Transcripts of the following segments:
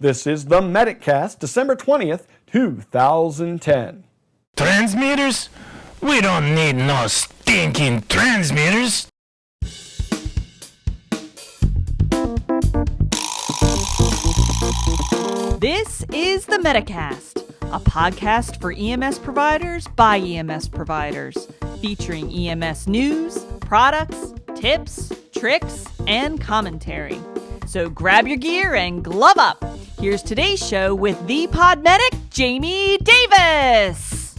This is the MedicCast, December 20th, 2010. Transmitters? We don't need no stinking transmitters. This is the MedicCast, a podcast for EMS providers by EMS providers, featuring EMS news, products, tips, tricks, and commentary. So grab your gear and glove up. Here's today's show with the paramedic, Jamie Davis.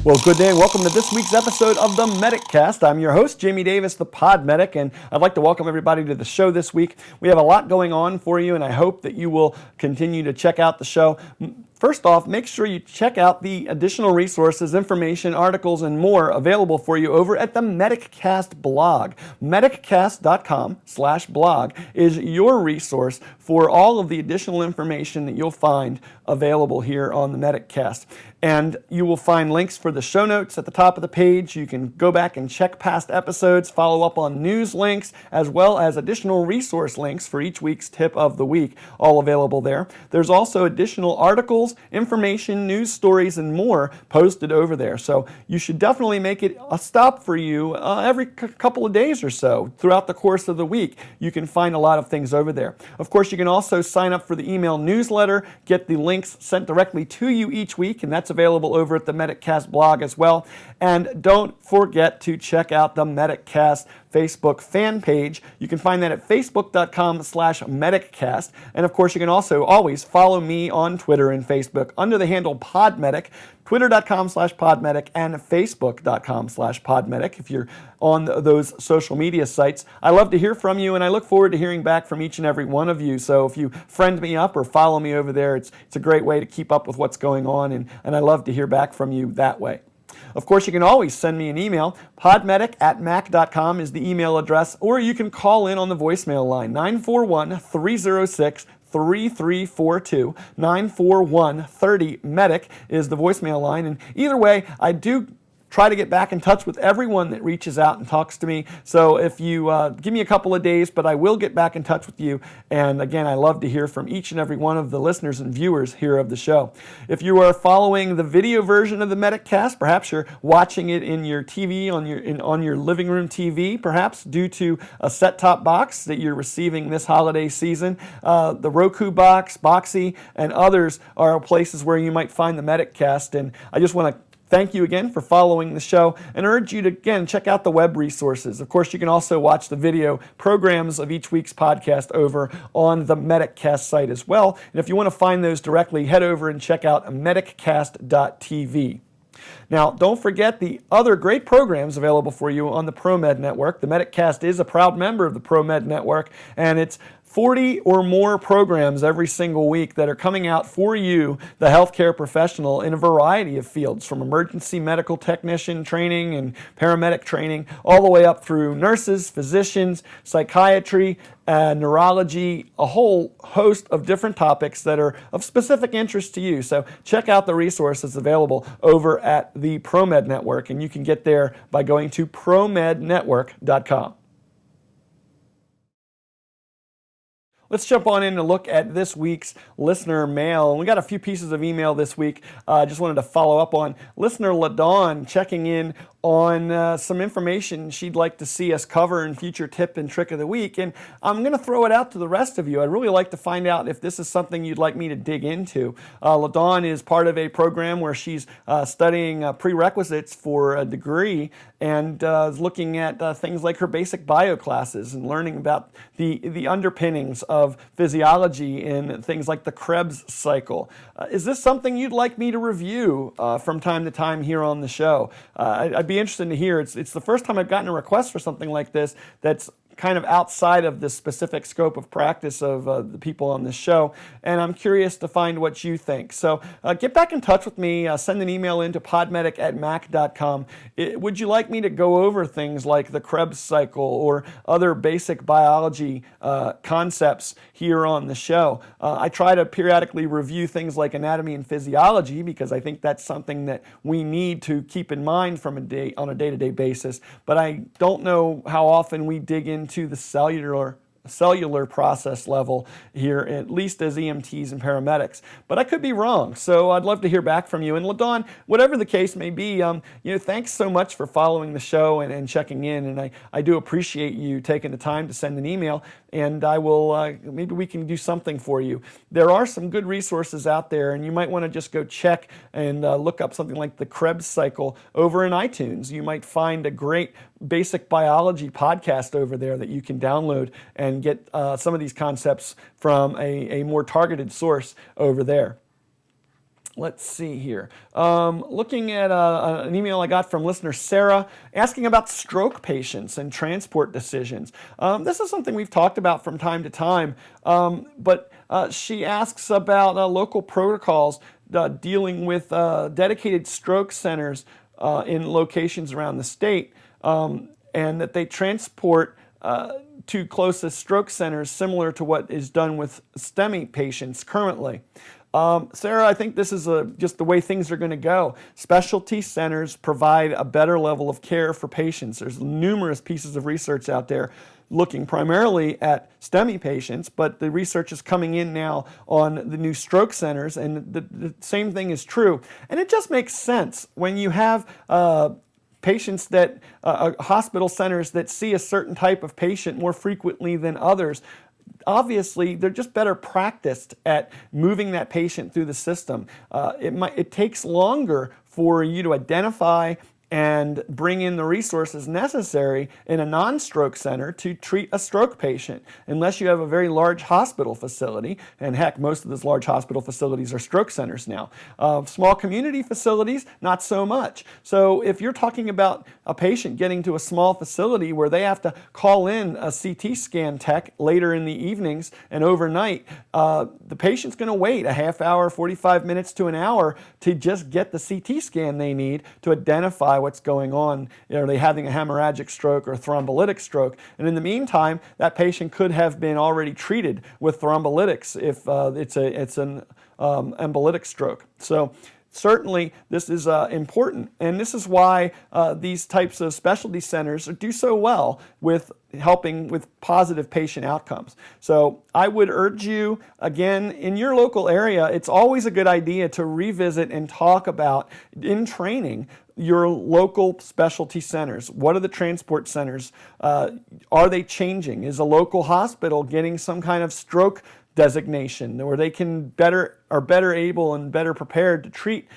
Well, good day and welcome to this week's episode of the MedicCast. I'm your host, Jamie Davis, the paramedic, and I'd like to welcome everybody to the show this week. We have a lot going on for you, and I hope that you will continue to check out the show. First off, make sure you check out the additional resources, information, articles, and more available for you over at the MedicCast blog. MedicCast.com/blog is your resource for all of the additional information that you'll find available here on the MedicCast. And you will find links for the show notes at the top of the page. You can go back and check past episodes, follow up on news links, as well as additional resource links for each week's tip of the week, all available there. There's also additional articles, information, news stories, and more posted over there. So you should definitely make it a stop for you every couple of days or so throughout the course of the week. You can find a lot of things over there. Of course, you can also sign up for the email newsletter, get the links sent directly to you each week, and that's available over at the MedicCast blog as well. And don't forget to check out the MedicCast Facebook fan page. You can find that at facebook.com/MedicCast. And of course, you can also always follow me on Twitter and Facebook under the handle PodMedic, twitter.com/PodMedic, and facebook.com/PodMedic if you're on those social media sites. I love to hear from you, and I look forward to hearing back from each and every one of you. So if you friend me up or follow me over there, it's a great way to keep up with what's going on, and I love to hear back from you that way. Of course, you can always send me an email. podmedic@mac.com is the email address, or you can call in on the voicemail line, 941-306-3342. 941-30-MEDIC is the voicemail line. And either way, I do try to get back in touch with everyone that reaches out and talks to me. So if you give me a couple of days, but I will get back in touch with you. And again, I love to hear from each and every one of the listeners and viewers here of the show. If you are following the video version of the MedicCast, perhaps you're watching it in your TV, on your living room TV, perhaps due to a set-top box that you're receiving this holiday season. The Roku box, Boxy, and others are places where you might find the MedicCast. And I just want to thank you again for following the show and urge you to, again, check out the web resources. Of course, you can also watch the video programs of each week's podcast over on the MedicCast site as well. And if you want to find those directly, head over and check out mediccast.tv. Now, don't forget the other great programs available for you on the ProMed Network. The MedicCast is a proud member of the ProMed Network, and it's 40 or more programs every single week that are coming out for you, the healthcare professional, in a variety of fields, from emergency medical technician training and paramedic training, all the way up through nurses, physicians, psychiatry, neurology, a whole host of different topics that are of specific interest to you. So check out the resources available over at the ProMed Network, and you can get there by going to promednetwork.com. Let's jump on in and look at this week's listener mail. We got a few pieces of email this week. I just wanted to follow up on listener LaDawn checking in on some information she'd like to see us cover in future tip and trick of the week. And I'm going to throw it out to the rest of you. I'd really like to find out if this is something you'd like me to dig into. LaDawn is part of a program where she's studying prerequisites for a degree and is looking at things like her basic bio classes and learning about the underpinnings of physiology in things like the Krebs cycle. Is this something you'd like me to review from time to time here on the show? I'd be interested to hear. It's the first time I've gotten a request for something like this that's kind of outside of the specific scope of practice of the people on this show, and I'm curious to find what you think. So get back in touch with me, send an email in to podmedic@mac.com. Would you like me to go over things like the Krebs cycle or other basic biology concepts here on the show? I try to periodically review things like anatomy and physiology because I think that's something that we need to keep in mind on a day-to-day basis, but I don't know how often we dig into the cellular cellular process level here, at least as EMTs and paramedics. But I could be wrong, so I'd love to hear back from you. And LaDawn, whatever the case may be, thanks so much for following the show and checking in. And I do appreciate you taking the time to send an email. And I will, maybe we can do something for you. There are some good resources out there, and you might want to just go check and look up something like the Krebs cycle over in iTunes. You might find a great basic biology podcast over there that you can download and get some of these concepts from a more targeted source over there. Let's see here. Looking at an email I got from listener Sarah asking about stroke patients and transport decisions. This is something we've talked about from time to time, but she asks about local protocols dealing with dedicated stroke centers in locations around the state, and that they transport to closest stroke centers similar to what is done with STEMI patients currently. Sarah, I think this is just the way things are going to go. Specialty centers provide a better level of care for patients. There's numerous pieces of research out there looking primarily at STEMI patients, but the research is coming in now on the new stroke centers, and the same thing is true. And it just makes sense when you have patients that, hospital centers that see a certain type of patient more frequently than others. Obviously, they're just better practiced at moving that patient through the system. It takes longer for you to identify and bring in the resources necessary in a non-stroke center to treat a stroke patient, unless you have a very large hospital facility. And heck, most of those large hospital facilities are stroke centers now. Small community facilities, not so much. So if you're talking about a patient getting to a small facility where they have to call in a CT scan tech later in the evenings and overnight, the patient's going to wait a half hour, 45 minutes to an hour to just get the CT scan they need to identify what's going on. Are they having a hemorrhagic stroke or a thrombolytic stroke? And in the meantime, that patient could have been already treated with thrombolytics if it's an embolytic stroke. So certainly this is important, and this is why these types of specialty centers do so well with helping with positive patient outcomes. So I would urge you, again, in your local area, it's always a good idea to revisit and talk about, in training, your local specialty centers. What are the transport centers? Are they changing? Is a local hospital getting some kind of stroke designation where they can are better able and better prepared to treat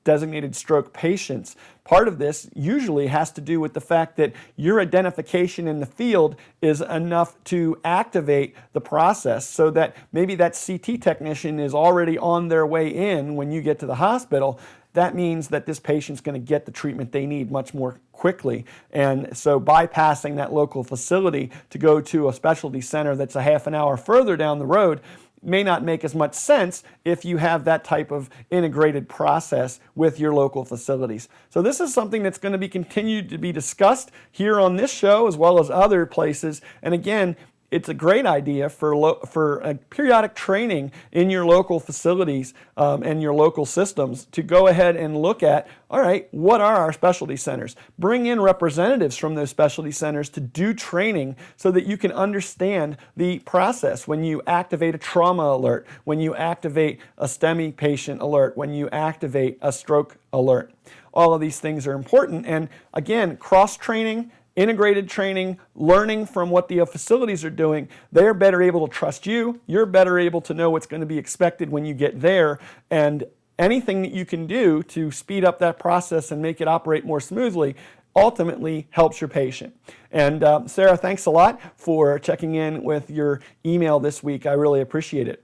designated stroke patients? Part of this usually has to do with the fact that your identification in the field is enough to activate the process, so that maybe that CT technician is already on their way in when you get to the hospital. That means that this patient's going to get the treatment they need much more quickly. And so bypassing that local facility to go to a specialty center that's a half an hour further down the road may not make as much sense if you have that type of integrated process with your local facilities. So this is something that's going to be continued to be discussed here on this show as well as other places. And again, it's a great idea for a periodic training in your local facilities and your local systems to go ahead and look at, all right, what are our specialty centers? Bring in representatives from those specialty centers to do training so that you can understand the process when you activate a trauma alert, when you activate a STEMI patient alert, when you activate a stroke alert. All of these things are important. And again, cross-training, integrated training, learning from what the facilities are doing, they're better able to trust you. You're better able to know what's going to be expected when you get there. And anything that you can do to speed up that process and make it operate more smoothly ultimately helps your patient. And Sarah, thanks a lot for checking in with your email this week. I really appreciate it.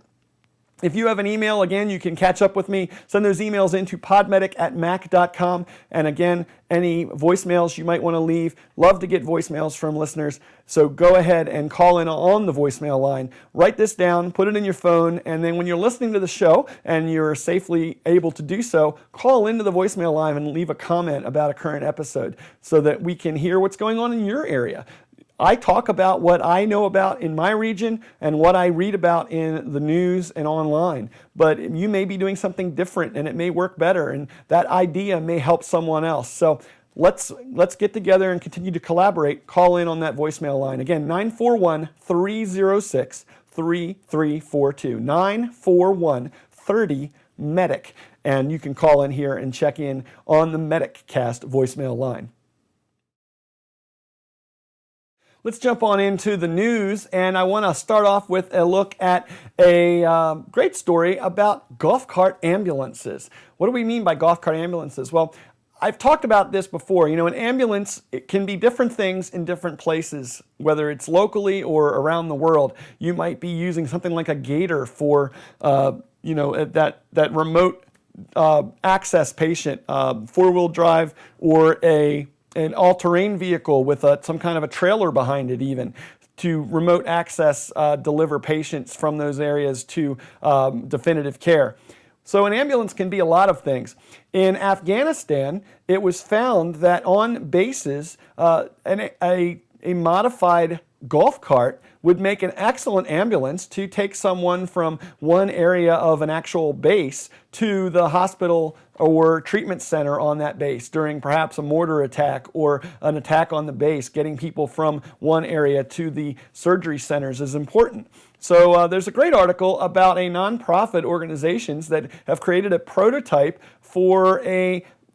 If you have an email, again, you can catch up with me. Send those emails into podmedic@mac.com. And again, any voicemails you might want to leave. Love to get voicemails from listeners. So go ahead and call in on the voicemail line. Write this down, put it in your phone, and then when you're listening to the show and you're safely able to do so, call into the voicemail line and leave a comment about a current episode so that we can hear what's going on in your area. I talk about what I know about in my region and what I read about in the news and online. But you may be doing something different and it may work better, and that idea may help someone else. So let's get together and continue to collaborate. Call in on that voicemail line. Again, 941-306-3342. 941-30-MEDIC. And you can call in here and check in on the MedicCast voicemail line. Let's jump on into the news, and I want to start off with a look at a great story about golf cart ambulances. What do we mean by golf cart ambulances? Well, I've talked about this before. You know, an ambulance, it can be different things in different places, whether it's locally or around the world. You might be using something like a gator for, that remote access patient, four-wheel drive, or an all-terrain vehicle with some kind of a trailer behind it even, to remote access deliver patients from those areas to definitive care. So an ambulance can be a lot of things. In Afghanistan, it was found that on bases, a modified golf cart would make an excellent ambulance to take someone from one area of an actual base to the hospital or treatment center on that base during perhaps a mortar attack or an attack on the base. Getting people from one area to the surgery centers is important. So there's a great article about a nonprofit organizations that have created a prototype for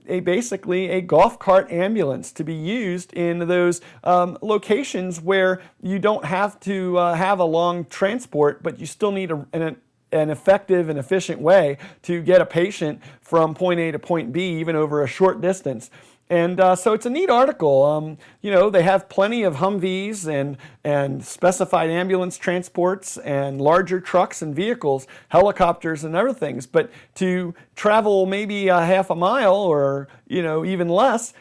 basically a golf cart ambulance to be used in those locations where you don't have to have a long transport, but you still need an effective and efficient way to get a patient from point A to point B, even over a short distance. And so it's a neat article. They have plenty of Humvees and specified ambulance transports and larger trucks and vehicles, helicopters and other things. But to travel maybe a half a mile or even less,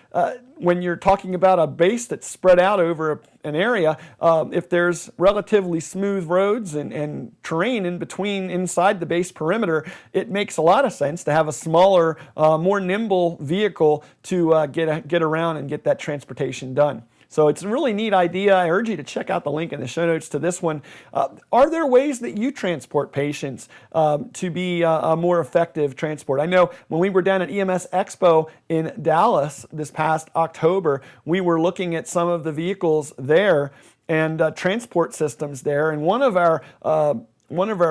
when you're talking about a base that's spread out over an area, if there's relatively smooth roads and terrain in between inside the base perimeter, it makes a lot of sense to have a smaller, more nimble vehicle to get around and get that transportation done. So it's a really neat idea. I urge you to check out the link in the show notes to this one. Are there ways that you transport patients to be a more effective transport? I know when we were down at EMS Expo in Dallas this past October, we were looking at some of the vehicles there and transport systems there. And one of our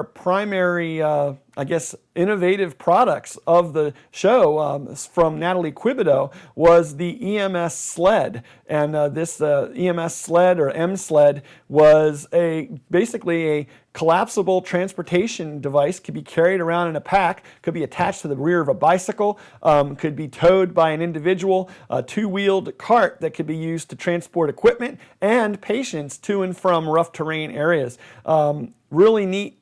primary, innovative products of the show from Natalie Quibido was the EMS sled. And this EMS sled or M sled was basically a collapsible transportation device, could be carried around in a pack, could be attached to the rear of a bicycle, could be towed by an individual, a two-wheeled cart that could be used to transport equipment and patients to and from rough terrain areas. Really neat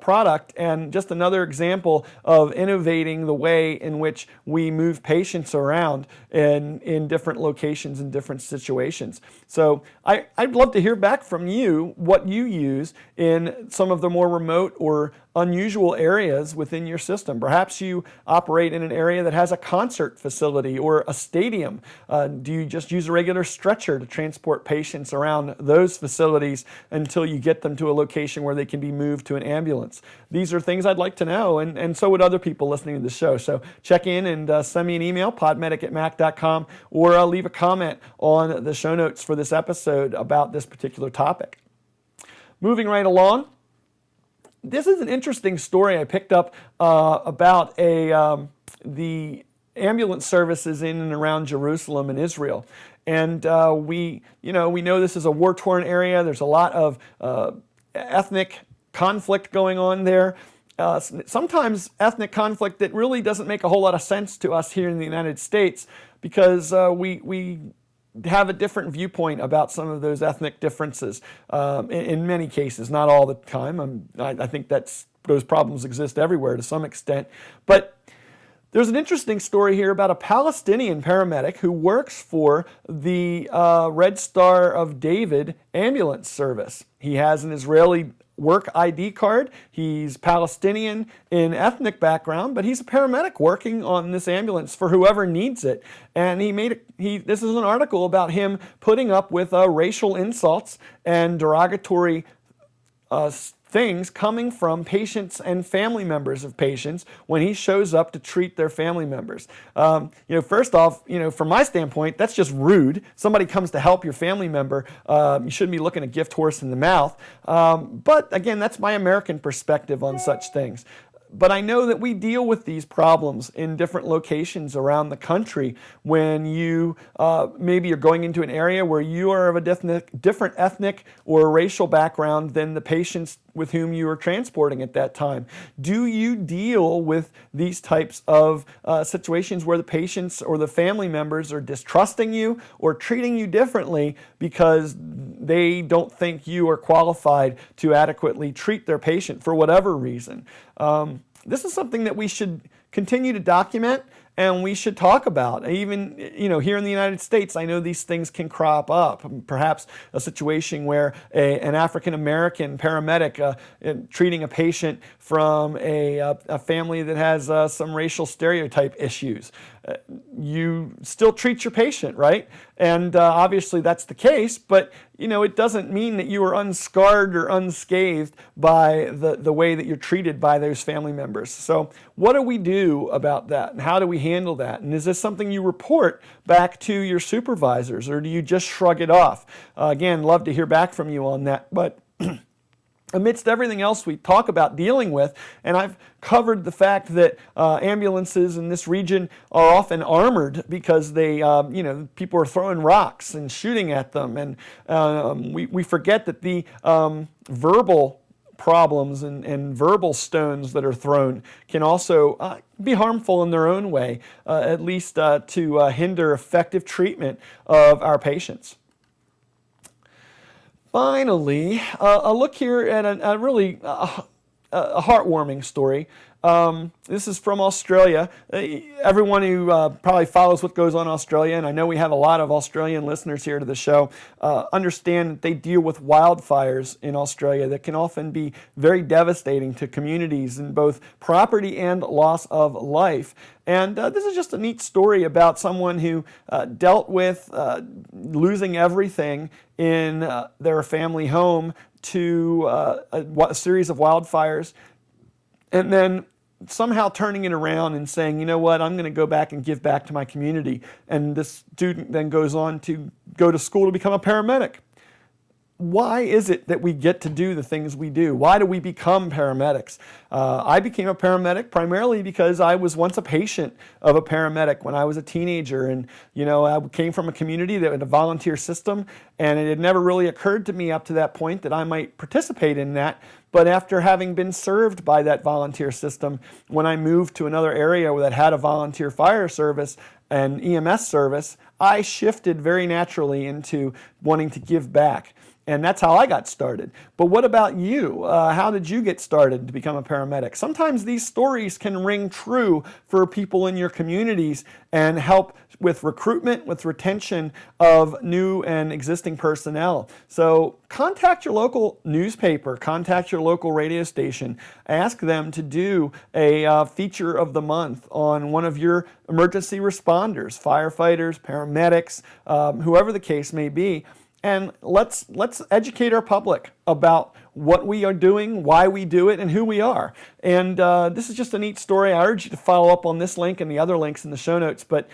product, and just another example of innovating the way in which we move patients around in different locations and different situations. So I'd love to hear back from you what you use in some of the more remote or unusual areas within your system. Perhaps you operate in an area that has a concert facility or a stadium. Do you just use a regular stretcher to transport patients around those facilities until you get them to a location where they can be moved to an ambulance? These are things I'd like to know, and so would other people listening to the show. So check in and send me an email, podmedic@mac.com, or leave a comment on the show notes for this episode about this particular topic. Moving right along, this is an interesting story I picked up about the ambulance services in and around Jerusalem and Israel. And we know this is a war-torn area. There's a lot of ethnic conflict going on there. Sometimes ethnic conflict that really doesn't make a whole lot of sense to us here in the United States, because we have a different viewpoint about some of those ethnic differences in many cases, not all the time. I think those problems exist everywhere to some extent. But there's an interesting story here about a Palestinian paramedic who works for the Red Star of David ambulance service. He has an Israeli work ID card. He's Palestinian in ethnic background, but he's a paramedic working on this ambulance for whoever needs it. And this is an article about him putting up with racial insults and derogatory things coming from patients and family members of patients when he shows up to treat their family members. First off, from my standpoint, that's just rude. Somebody comes to help your family member. You shouldn't be looking a gift horse in the mouth. But again, that's my American perspective on such things. But I know that we deal with these problems in different locations around the country when you maybe you're going into an area where you are of a different ethnic or racial background than the patients with whom you are transporting at that time. Do you deal with these types of situations where the patients or the family members are distrusting you or treating you differently because they don't think you are qualified to adequately treat their patient for whatever reason? This is something that we should continue to document and we should talk about. Even, here in the United States, I know these things can crop up. Perhaps a situation where an African-American paramedic treating a patient from a family that has some racial stereotype issues. You still treat your patient, right? And obviously that's the case, but it doesn't mean that you are unscarred or unscathed by the way that you're treated by those family members. So what do we do about that, and how do we handle that? And is this something you report back to your supervisors, or do you just shrug it off? Again, love to hear back from you on that, but amidst everything else we talk about dealing with, and I've covered the fact that ambulances in this region are often armored because they, people are throwing rocks and shooting at them, and we forget that the verbal problems and verbal stones that are thrown can also be harmful in their own way, at least to hinder effective treatment of our patients. Finally, a look here at a really heartwarming story. This is from Australia. Everyone who probably follows what goes on in Australia, and I know we have a lot of Australian listeners here to the show, understand that they deal with wildfires in Australia that can often be very devastating to communities in both property and loss of life. And this is just a neat story about someone who dealt with losing everything in their family home to a series of wildfires, and then somehow turning it around and saying, you know what, I'm going to go back and give back to my community. And this student then goes on to go to school to become a paramedic. Why is it that we get to do the things we do? Why do we become paramedics? I became a paramedic primarily because I was once a patient of a paramedic when I was a teenager. And, I came from a community that had a volunteer system, and it had never really occurred to me up to that point that I might participate in that. But after having been served by that volunteer system, when I moved to another area that had a volunteer fire service and EMS service, I shifted very naturally into wanting to give back. And that's how I got started. But what about you? How did you get started to become a paramedic? Sometimes these stories can ring true for people in your communities and help with recruitment, with retention of new and existing personnel. So contact your local newspaper, contact your local radio station, ask them to do a feature of the month on one of your emergency responders, firefighters, paramedics, whoever the case may be. And let's educate our public about what we are doing, why we do it, and who we are. And this is just a neat story. I urge you to follow up on this link and the other links in the show notes. But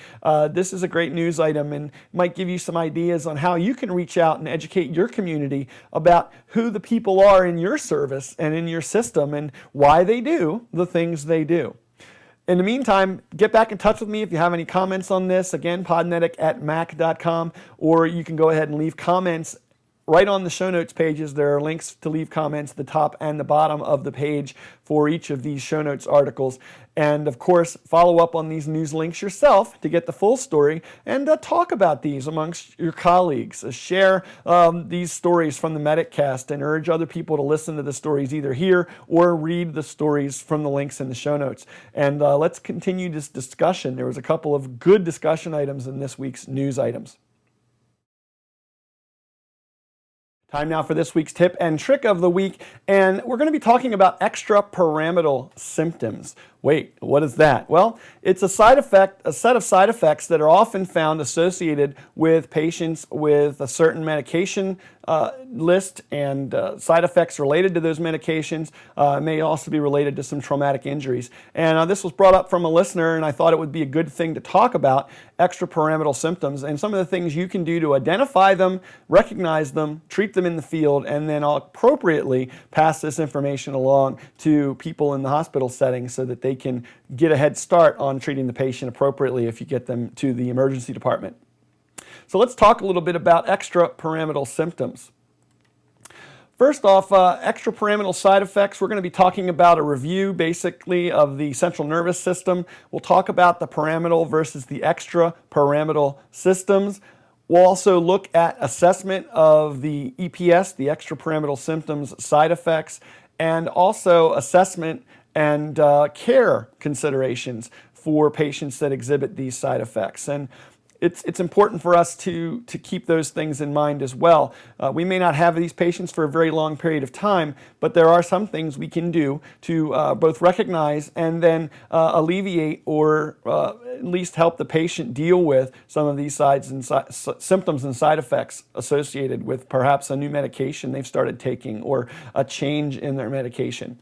this is a great news item and might give you some ideas on how you can reach out and educate your community about who the people are in your service and in your system and why they do the things they do. In the meantime, get back in touch with me if you have any comments on this. Again, podmedic@mac.com, or you can go ahead and leave comments right on the show notes pages. There are links to leave comments at the top and the bottom of the page for each of these show notes articles. And of course, follow up on these news links yourself to get the full story and talk about these amongst your colleagues. Share these stories from the MedicCast and urge other people to listen to the stories either here or read the stories from the links in the show notes. And let's continue this discussion. There was a couple of good discussion items in this week's news items. Time now for this week's tip and trick of the week, and we're going to be talking about extrapyramidal symptoms. Wait, what is that? Well, it's a set of side effects that are often found associated with patients with a certain medication list and side effects related to those medications. It may also be related to some traumatic injuries. And this was brought up from a listener, and I thought it would be a good thing to talk about extrapyramidal symptoms and some of the things you can do to identify them, recognize them, treat them in the field, and then appropriately pass this information along to people in the hospital setting so that they can get a head start on treating the patient appropriately if you get them to the emergency department. So let's talk a little bit about extrapyramidal symptoms. First off, extrapyramidal side effects. We're going to be talking about a review basically of the central nervous system. We'll talk about the pyramidal versus the extrapyramidal systems. We'll also look at assessment of the EPS, the extrapyramidal symptoms side effects, and also assessment and care considerations for patients that exhibit these side effects. And it's important for us to keep those things in mind as well. We may not have these patients for a very long period of time, but there are some things we can do to both recognize and then alleviate or at least help the patient deal with some of these symptoms and side effects associated with perhaps a new medication they've started taking or a change in their medication.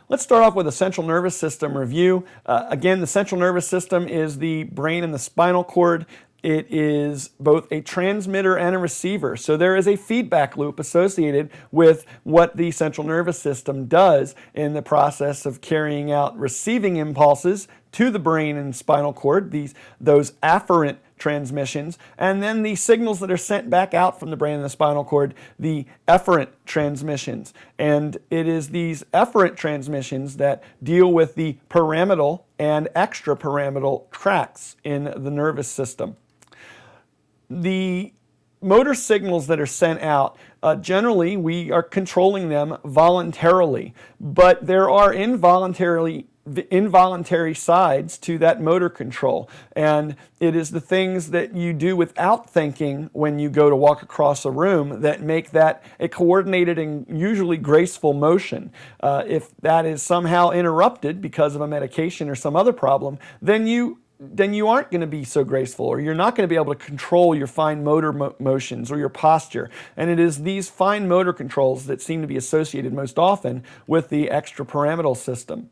Let's start off with a central nervous system review. Again, the central nervous system is the brain and the spinal cord. It is both a transmitter and a receiver. So there is a feedback loop associated with what the central nervous system does in the process of carrying out receiving impulses to the brain and spinal cord, those afferent transmissions, and then the signals that are sent back out from the brain and the spinal cord, the efferent transmissions. And it is these efferent transmissions that deal with the pyramidal and extrapyramidal tracts in the nervous system. The motor signals that are sent out, generally we are controlling them voluntarily, but there are involuntary sides to that motor control, and it is the things that you do without thinking when you go to walk across a room that make that a coordinated and usually graceful motion. If that is somehow interrupted because of a medication or some other problem, then you aren't going to be so graceful, or you're not going to be able to control your fine motor motions or your posture. And it is these fine motor controls that seem to be associated most often with the extrapyramidal system.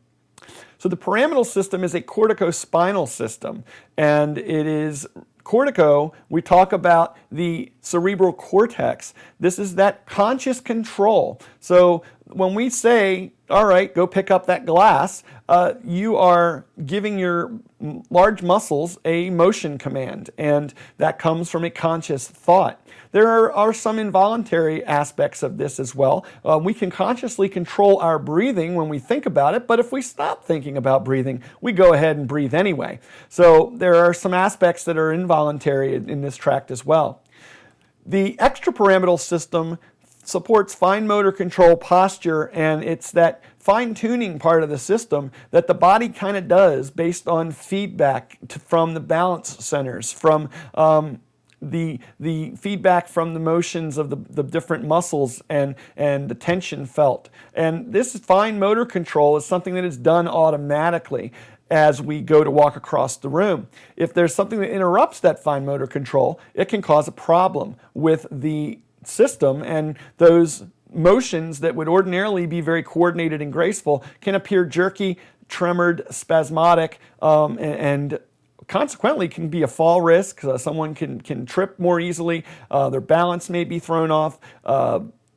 So the pyramidal system is a corticospinal system, and it is cortico. We talk about the cerebral cortex. This is that conscious control. So when we say, all right, go pick up that glass, you are giving your large muscles a motion command, and that comes from a conscious thought. There are some involuntary aspects of this as well. We can consciously control our breathing when we think about it, but if we stop thinking about breathing, we go ahead and breathe anyway. So there are some aspects that are involuntary in this tract as well. The extrapyramidal system supports fine motor control, posture, and it's that fine-tuning part of the system that the body kind of does based on feedback from the balance centers, from the feedback from the motions of the different muscles and the tension felt. And this fine motor control is something that is done automatically as we go to walk across the room. If there's something that interrupts that fine motor control, it can cause a problem with the system, and those motions that would ordinarily be very coordinated and graceful can appear jerky, tremored, spasmodic, and consequently can be a fall risk. Someone can trip more easily, their balance may be thrown off.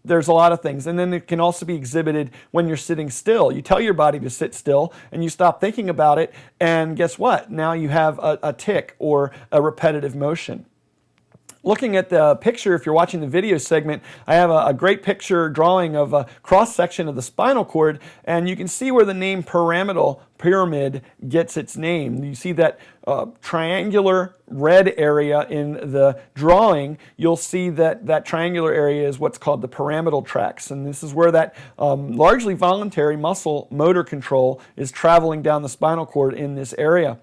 There's a lot of things. And then it can also be exhibited when you're sitting still. You tell your body to sit still and you stop thinking about it, and guess what? Now you have a tic or a repetitive motion. Looking at the picture, if you're watching the video segment, I have a great picture drawing of a cross-section of the spinal cord, and you can see where the name pyramid gets its name. You see that triangular red area in the drawing. You'll see that triangular area is what's called the pyramidal tracts, and this is where that largely voluntary muscle motor control is traveling down the spinal cord in this area.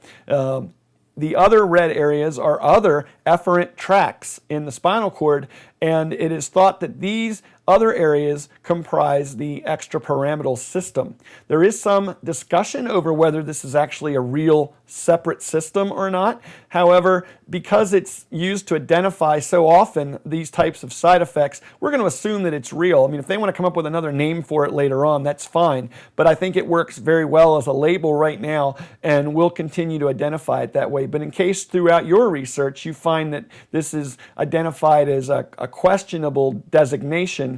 The other red areas are other efferent tracts in the spinal cord, And it is thought that these other areas comprise the extrapyramidal system. There is some discussion over whether this is actually a real separate system or not. However, because it's used to identify so often these types of side effects, we're going to assume that it's real. I mean, if they want to come up with another name for it later on, that's fine. But I think it works very well as a label right now, and we'll continue to identify it that way. But in case throughout your research you find that this is identified as a questionable designation,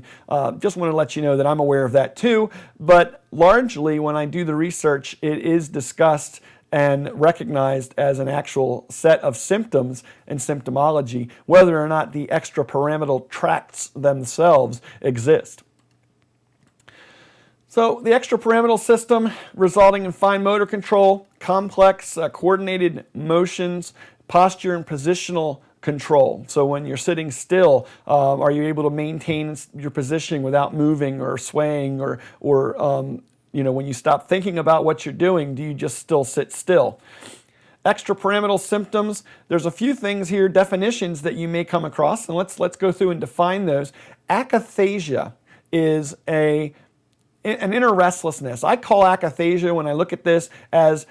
just want to let you know that I'm aware of that too. But largely, when I do the research, it is discussed and recognized as an actual set of symptoms and symptomology, whether or not the extrapyramidal tracts themselves exist. So the extrapyramidal system, resulting in fine motor control, complex coordinated motions, posture and positional control. So when you're sitting still, are you able to maintain your positioning without moving or swaying, or when you stop thinking about what you're doing, do you just still sit still? Extrapyramidal symptoms, there's a few things here, definitions that you may come across, and let's go through and define those. Akathesia is an inner restlessness. I call akathesia, when I look at this, as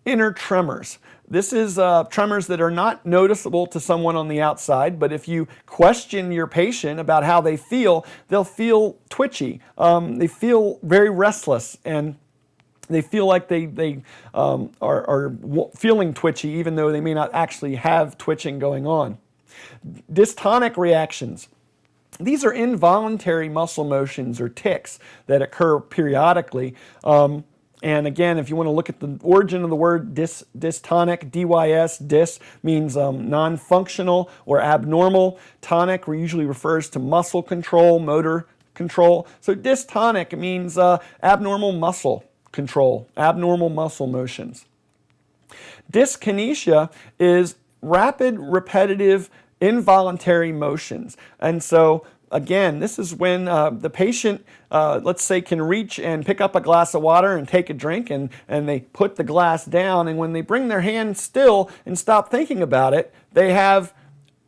inner tremors. This is tremors that are not noticeable to someone on the outside, but if you question your patient about how they feel, they'll feel twitchy. They feel very restless, and they feel like they are feeling twitchy even though they may not actually have twitching going on. Dystonic reactions. These are involuntary muscle motions or tics that occur periodically. And again, if you want to look at the origin of the word dystonic, dys, dys means non-functional or abnormal. Tonic usually refers to muscle control, motor control. So dystonic means abnormal muscle control, abnormal muscle motions. Dyskinesia is rapid, repetitive, involuntary motions. And so again, this is when the patient, let's say, can reach and pick up a glass of water and take a drink, and they put the glass down, and when they bring their hand still and stop thinking about it, they have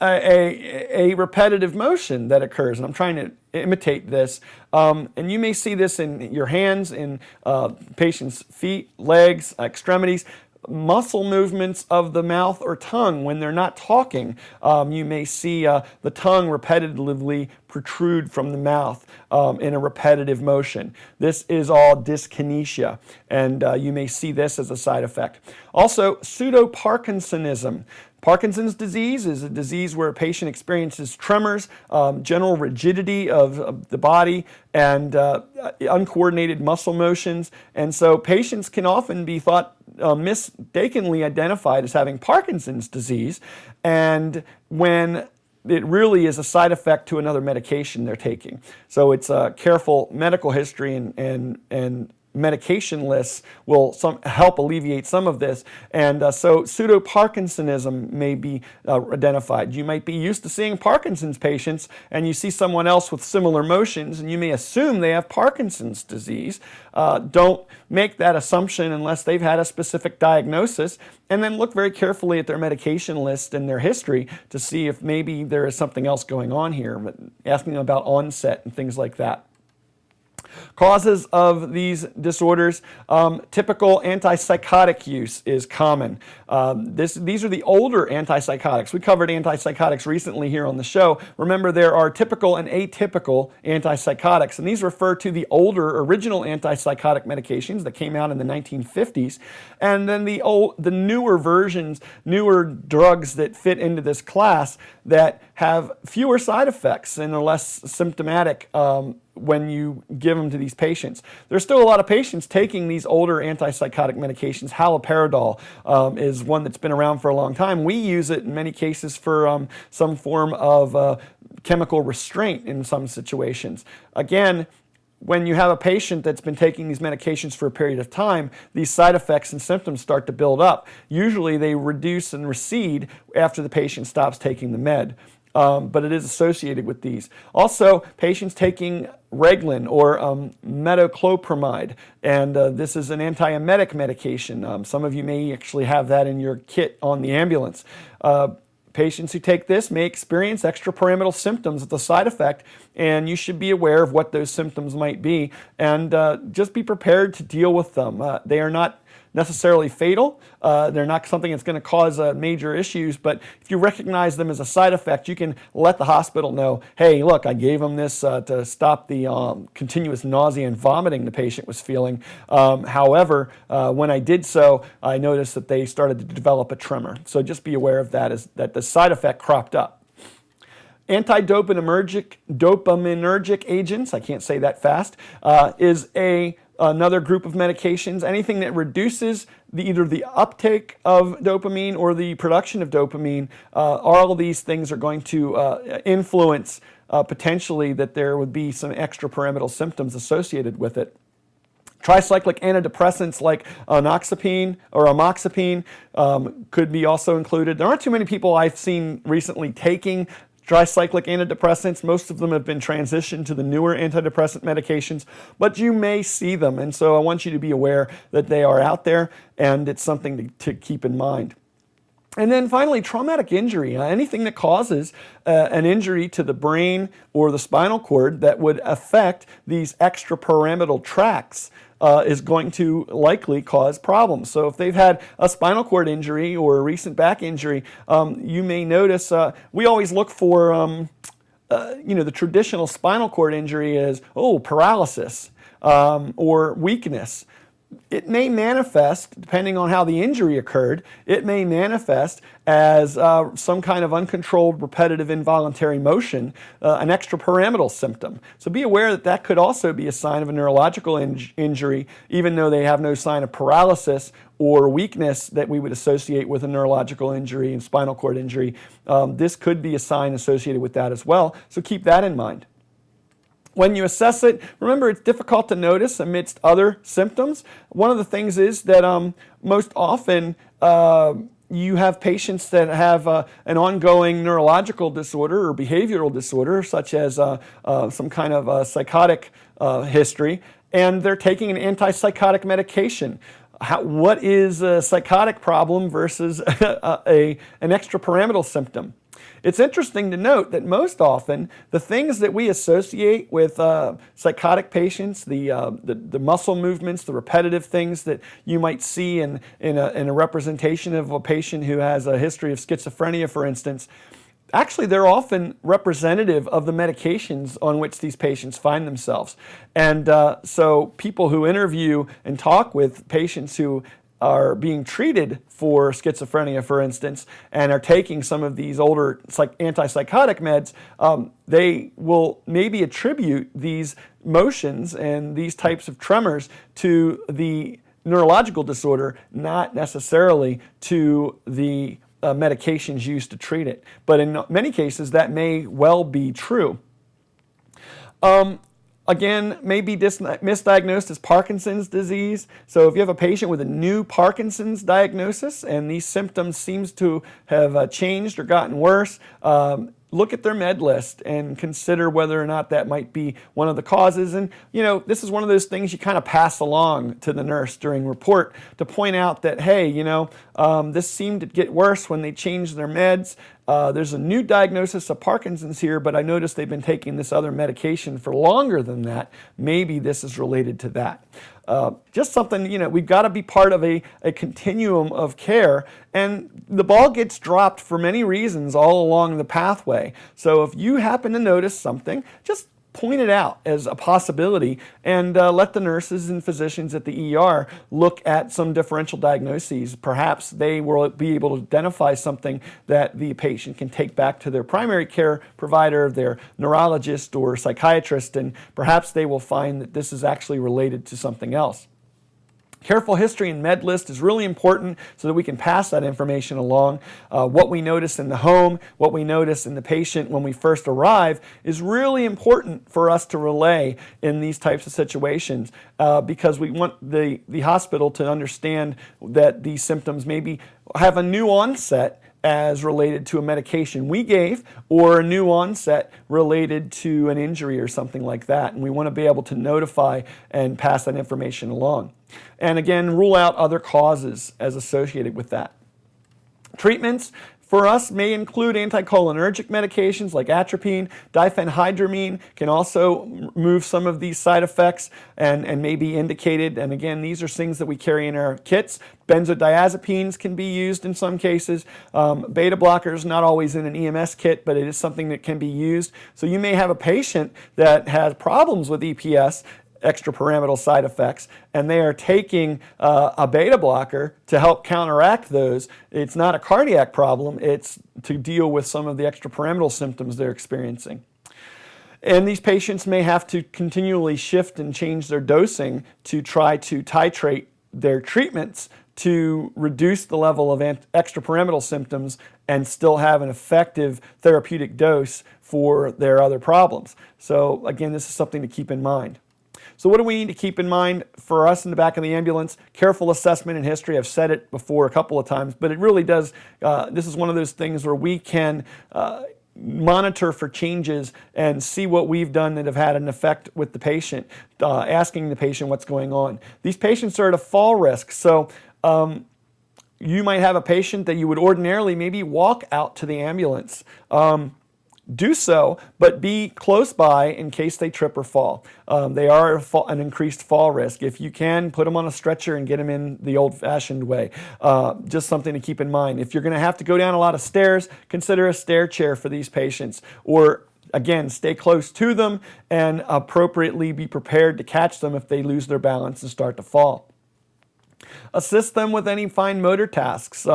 a repetitive motion that occurs. And I'm trying to imitate this. And you may see this in your hands, in patients' feet, legs, extremities. Muscle movements of the mouth or tongue when they're not talking. You may see the tongue repetitively protrude from the mouth in a repetitive motion. This is all dyskinesia, and you may see this as a side effect. Also, pseudoparkinsonism. Parkinson's disease is a disease where a patient experiences tremors, general rigidity of the body, and uncoordinated muscle motions. And so patients can often be thought mistakenly identified as having Parkinson's disease, and when it really is a side effect to another medication they're taking. So it's a careful medical history and medication lists will help alleviate some of this. And so pseudoparkinsonism may be identified. You might be used to seeing Parkinson's patients, and you see someone else with similar motions, and you may assume they have Parkinson's disease. Don't make that assumption unless they've had a specific diagnosis, and then look very carefully at their medication list and their history to see if maybe there is something else going on here, asking them about onset and things like that. Causes of these disorders, typical antipsychotic use is common. These are the older antipsychotics. We covered antipsychotics recently here on the show. Remember, there are typical and atypical antipsychotics, and these refer to the older original antipsychotic medications that came out in the 1950s, and then the newer versions, newer drugs that fit into this class that have fewer side effects and are less symptomatic when you give them to these patients. There's still a lot of patients taking these older antipsychotic medications. Haloperidol is one that's been around for a long time. We use it in many cases for some form of chemical restraint in some situations. Again, when you have a patient that's been taking these medications for a period of time, these side effects and symptoms start to build up. Usually they reduce and recede after the patient stops taking the med. But it is associated with these. Also, patients taking Reglan or metoclopramide, and this is an antiemetic medication. Some of you may actually have that in your kit on the ambulance. Patients who take this may experience extrapyramidal symptoms as a side effect, and you should be aware of what those symptoms might be, and just be prepared to deal with them. They are not necessarily fatal. They're not something that's going to cause major issues, but if you recognize them as a side effect, you can let the hospital know, hey, look, I gave them this to stop the continuous nausea and vomiting the patient was feeling. However, when I did so, I noticed that they started to develop a tremor. So just be aware of that, that the side effect cropped up. Dopaminergic agents, I can't say that fast, is another group of medications. Anything that reduces either the uptake of dopamine or the production of dopamine, all of these things are going to influence potentially that there would be some extrapyramidal symptoms associated with it. Tricyclic antidepressants like enoxaparin or amoxapine could be also included. There aren't too many people I've seen recently taking tricyclic antidepressants. Most of them have been transitioned to the newer antidepressant medications, but you may see them, and so I want you to be aware that they are out there, and it's something to keep in mind. And then finally, traumatic injury, anything that causes an injury to the brain or the spinal cord that would affect these extrapyramidal tracts is going to likely cause problems. So if they've had a spinal cord injury or a recent back injury, you may notice we always look for, the traditional spinal cord injury is, paralysis or weakness. It may manifest, depending on how the injury occurred, it may manifest as some kind of uncontrolled repetitive involuntary motion, an extrapyramidal symptom. So be aware that that could also be a sign of a neurological injury, even though they have no sign of paralysis or weakness that we would associate with a neurological injury and spinal cord injury. This could be a sign associated with that as well, so keep that in mind. When you assess it, remember it's difficult to notice amidst other symptoms. One of the things is that most often you have patients that have an ongoing neurological disorder or behavioral disorder, such as some kind of psychotic history, and they're taking an antipsychotic medication. What is a psychotic problem versus an extrapyramidal symptom? It's interesting to note that most often the things that we associate with psychotic patients, the muscle movements, the repetitive things that you might see in a representation of a patient who has a history of schizophrenia, for instance, actually they're often representative of the medications on which these patients find themselves. And so people who interview and talk with patients who are being treated for schizophrenia, for instance, and are taking some of these older antipsychotic meds, they will maybe attribute these motions and these types of tremors to the neurological disorder, not necessarily to the medications used to treat it. But in many cases, that may well be true. Again, may be misdiagnosed as Parkinson's disease. So if you have a patient with a new Parkinson's diagnosis and these symptoms seems to have changed or gotten worse, look at their med list and consider whether or not that might be one of the causes. And, this is one of those things you kind of pass along to the nurse during report to point out that, hey, this seemed to get worse when they changed their meds. There's a new diagnosis of Parkinson's here, but I noticed they've been taking this other medication for longer than that. Maybe this is related to that. Just something, we've got to be part of a continuum of care, and the ball gets dropped for many reasons all along the pathway. So if you happen to notice something, just point it out as a possibility and let the nurses and physicians at the ER look at some differential diagnoses. Perhaps they will be able to identify something that the patient can take back to their primary care provider, their neurologist or psychiatrist, and perhaps they will find that this is actually related to something else. Careful history and med list is really important so that we can pass that information along. What we notice in the home, what we notice in the patient when we first arrive is really important for us to relay in these types of situations because we want the hospital to understand that these symptoms maybe have a new onset as related to a medication we gave or a new onset related to an injury or something like that. And we want to be able to notify and pass that information along. And again, rule out other causes as associated with that. Treatments for us may include anticholinergic medications like atropine. Diphenhydramine can also remove some of these side effects and may be indicated. And again, these are things that we carry in our kits. Benzodiazepines can be used in some cases. Beta blockers, not always in an EMS kit, but it is something that can be used. So you may have a patient that has problems with EPS, extrapyramidal side effects, and they are taking a beta blocker to help counteract those. It's not a cardiac problem, it's to deal with some of the extrapyramidal symptoms they're experiencing. And these patients may have to continually shift and change their dosing to try to titrate their treatments to reduce the level of extrapyramidal symptoms and still have an effective therapeutic dose for their other problems. So again, this is something to keep in mind. So what do we need to keep in mind for us in the back of the ambulance? Careful assessment and history. I've said it before a couple of times, but it really does, this is one of those things where we can monitor for changes and see what we've done that have had an effect with the patient, asking the patient what's going on. These patients are at a fall risk, so you might have a patient that you would ordinarily maybe walk out to the ambulance. Do so, but be close by in case they trip or fall. They are an increased fall risk. If you can, put them on a stretcher and get them in the old-fashioned way. Just something to keep in mind. If you're going to have to go down a lot of stairs, consider a stair chair for these patients. Or again, stay close to them and appropriately be prepared to catch them if they lose their balance and start to fall. Assist them with any fine motor tasks.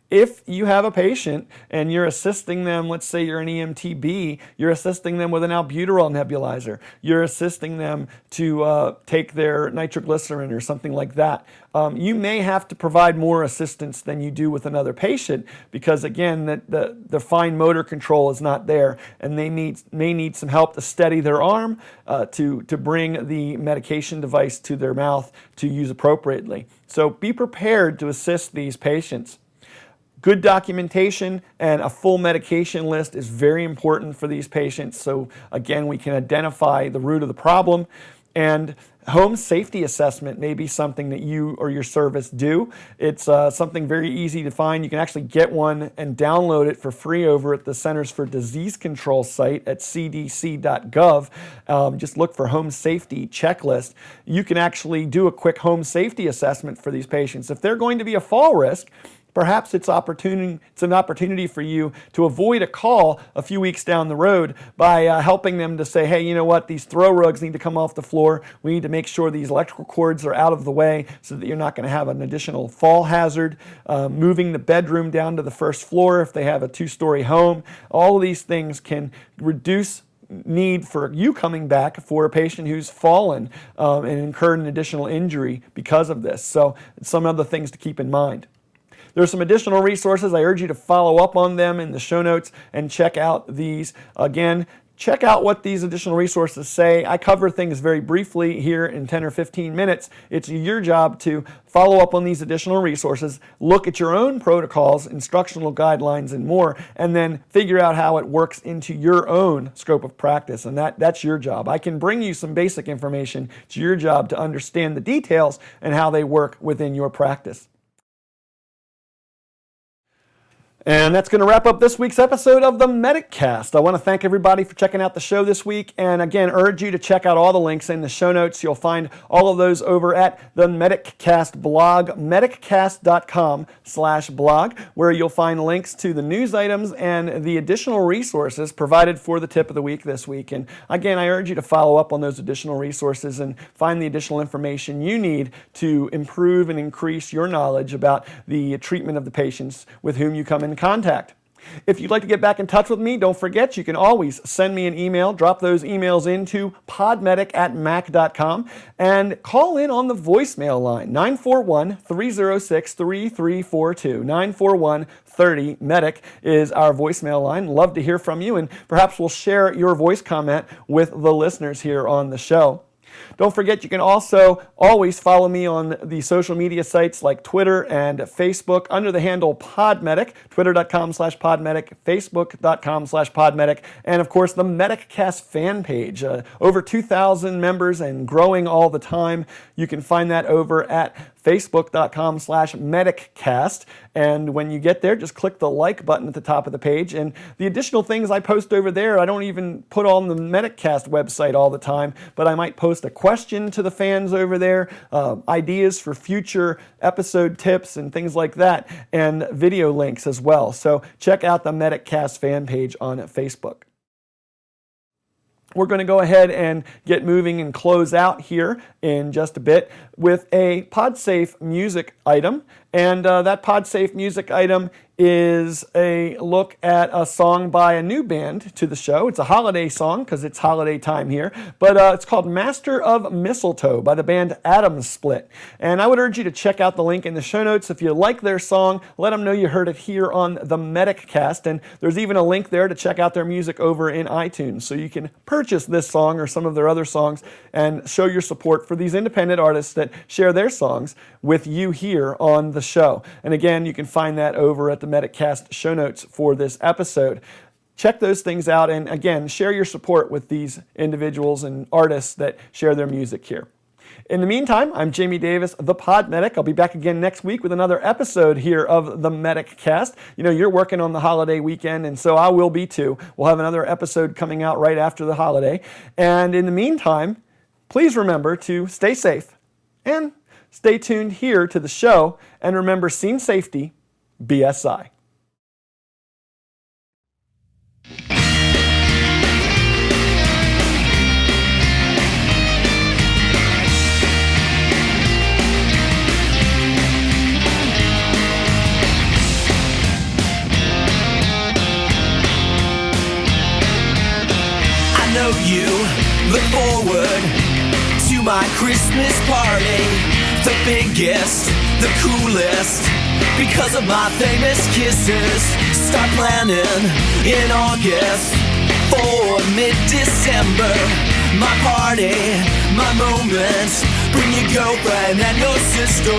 If you have a patient and you're assisting them, let's say you're an EMTB, you're assisting them with an albuterol nebulizer, you're assisting them to take their nitroglycerin or something like that, you may have to provide more assistance than you do with another patient because, again, the fine motor control is not there and they may need some help to steady their arm to bring the medication device to their mouth to use appropriately. So be prepared to assist these patients. Good documentation and a full medication list is very important for these patients. So again, we can identify the root of the problem. And home safety assessment may be something that you or your service do. It's something very easy to find. You can actually get one and download it for free over at the Centers for Disease Control site at cdc.gov. Just look for home safety checklist. You can actually do a quick home safety assessment for these patients. If they're going to be a fall risk, perhaps it's an opportunity for you to avoid a call a few weeks down the road by helping them to say, hey, you know what, these throw rugs need to come off the floor. We need to make sure these electrical cords are out of the way so that you're not going to have an additional fall hazard. Moving the bedroom down to the first floor if they have a 2-story home. All of these things can reduce need for you coming back for a patient who's fallen and incurred an additional injury because of this. So some other things to keep in mind. There's some additional resources. I urge you to follow up on them in the show notes and check out these. Again, check out what these additional resources say. I cover things very briefly here in 10 or 15 minutes. It's your job to follow up on these additional resources, look at your own protocols, instructional guidelines, and more, and then figure out how it works into your own scope of practice. And that's your job. I can bring you some basic information. It's your job to understand the details and how they work within your practice. And that's going to wrap up this week's episode of the MedicCast. I want to thank everybody for checking out the show this week. And again, urge you to check out all the links in the show notes. You'll find all of those over at the MedicCast blog, mediccast.com/blog, where you'll find links to the news items and the additional resources provided for the tip of the week this week. And again, I urge you to follow up on those additional resources and find the additional information you need to improve and increase your knowledge about the treatment of the patients with whom you come in contact. If you'd like to get back in touch with me, don't forget you can always send me an email. Drop those emails into podmedic@mac.com and call in on the voicemail line 941-306-3342. 941-30-MEDIC is our voicemail line. Love to hear from you, and perhaps we'll share your voice comment with the listeners here on the show. Don't forget, you can also always follow me on the social media sites like Twitter and Facebook under the handle PodMedic, twitter.com/PodMedic, facebook.com/PodMedic, and of course the MedicCast fan page. Over 2,000 members and growing all the time. You can find that over at facebook.com/MedicCast. And when you get there, just click the like button at the top of the page. And the additional things I post over there, I don't even put on the MedicCast website all the time, but I might post a question to the fans over there, ideas for future episode tips and things like that, and video links as well. So check out the MedicCast fan page on Facebook. We're going to go ahead and get moving and close out here in just a bit with a PodSafe music item. And that PodSafe music item is a look at a song by a new band to the show. It's a holiday song because it's holiday time here, but it's called Master of Mistletoe by the band Atom Split. And I would urge you to check out the link in the show notes. If you like their song, let them know you heard it here on the MedicCast. And there's even a link there to check out their music over in iTunes. So you can purchase this song or some of their other songs and show your support for these independent artists that share their songs with you here on the show. And again, you can find that over at the MedicCast show notes for this episode. Check those things out, and again, share your support with these individuals and artists that share their music here. In the meantime, I'm Jamie Davis, the Pod Medic. I'll be back again next week with another episode here of the MedicCast. You know, you're working on the holiday weekend, and so I will be too. We'll have another episode coming out right after the holiday. And in the meantime, please remember to stay safe and stay tuned here to the show. And remember, scene safety, BSI. I know you look forward to my Christmas party, the biggest, the coolest, because of my famous kisses. Start planning in August for mid-December. My party, my moment. Bring your girlfriend and your sister,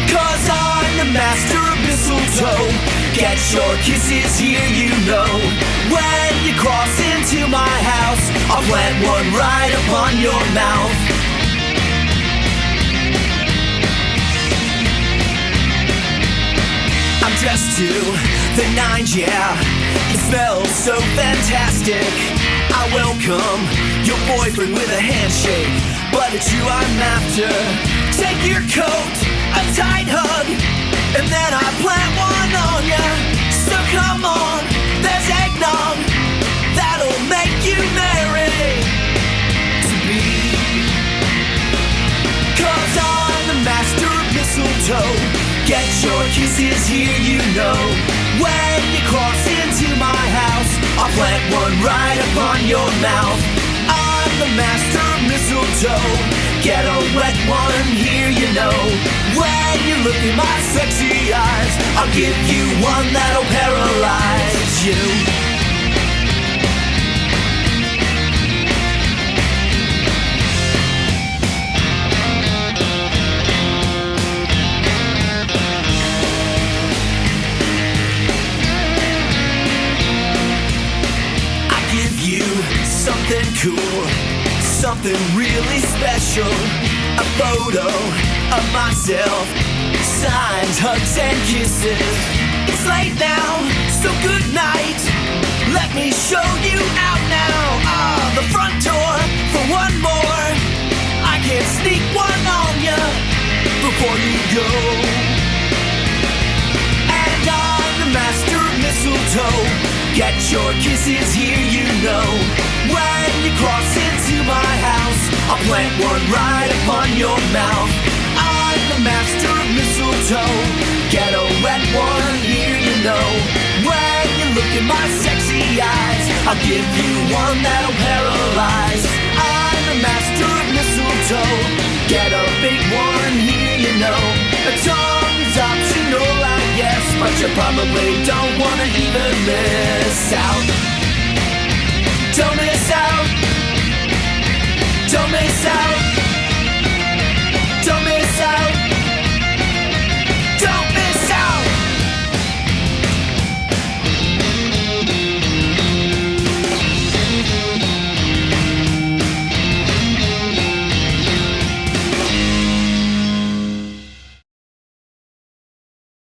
'cause I'm the master of mistletoe. Get your kisses here, you know. When you cross into my house, I'll plant one right upon your mouth. I'm dressed to the nines, yeah. It smells so fantastic. I welcome your boyfriend with a handshake, but it's you I'm after. Take your coat, a tight hug, and then I plant one on ya. So come on, there's eggnog that'll make you merry to be. 'Cause I'm the master of mistletoe. Get your kisses here, you know. When you cross into my house, I'll plant one right upon your mouth. I'm the master of mistletoe. Get a wet one here, you know. When you look in my sexy eyes, I'll give you one that'll paralyze you. Something cool, something really special. A photo of myself, signs, hugs, and kisses. It's late now, so good night. Let me show you out now. The front door for one more. I can sneak one on ya before you go. And I'm the master of mistletoe. Get your kisses here, you know. When you cross into my house, I'll plant one right upon your mouth. I'm the master of mistletoe. Get a wet one here, you know. When you look in my sexy eyes, I'll give you one that'll paralyze. I'm the master of mistletoe. Get a big one here, you know. A tongue is optional, I guess, but you probably don't want to even miss out. Don't miss out. Don't